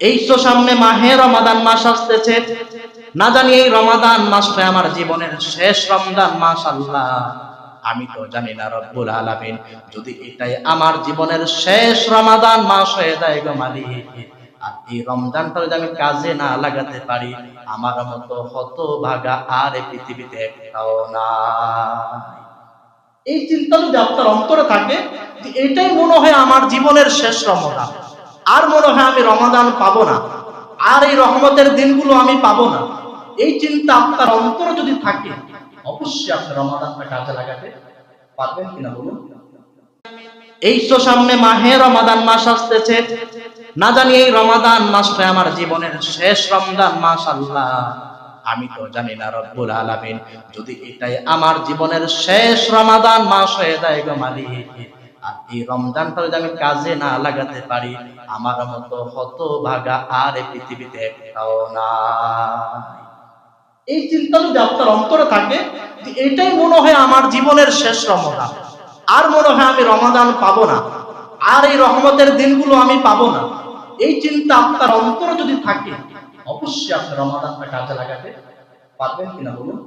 এই তো সামনে মাহে রমাদান মাস আসতেছে, না জানি এই রমাদান মাসটা আমার জীবনের শেষ রমজান মাস। আল্লাহ, আমি তো জানি না রব্বুল আলামিন, যদি এটাই আমার জীবনের শেষ রমাদান মাস হয়ে যায় গো মালিক, আর এই রমজানটা যদি আমি কাজে না লাগাতে পারি, আমার মতো হতভাগা আর এই পৃথিবীতে একটাও নাই। এই চিন্তা যদি আপনার অন্তরে থাকে যে এটাই মনে হয় আমার জীবনের শেষ রমাদান, আর মনে হয় আমি রমাদান পাবো না, আর এই রহমতের দিনগুলো আমি পাবো না, এই চিন্তা আপনার অন্তরে যদি থাকে, অবশ্যই আপনি রমাদানটা কাজে লাগাতে পারবেন কিনা বলুন। এই তো সামনে মাহে রমাদান মাস আসতেছে, না জানি এই রমাদান মাসটা আমার জীবনের শেষ রমজান মাস। আল্লাহ, আমি তো জানি না রব্বুল আলামিন, যদি এটাই আমার জীবনের শেষ রমাদান মাস হয়ে যায় গো মালিক, আর এই রমজানটা যদি আমি কাজে না লাগাতে পারি, আমার মতো হতভাগা আর এই পৃথিবীতে একটাও নাই। এই চিন্তা যদি আপনার অন্তরে থাকে যে এটাই মনে হয় আমার জীবনের শেষ রমাদান, আর মনে হয় আমি রমাদান পাবো না, আর এই রহমতের দিনগুলো আমি পাবো না, এই চিন্তা আপনার অন্তরে যদি থাকে, অবশ্যই আপনি রমাদানটা কাজে লাগাতে পারবেন কিনা বলুন।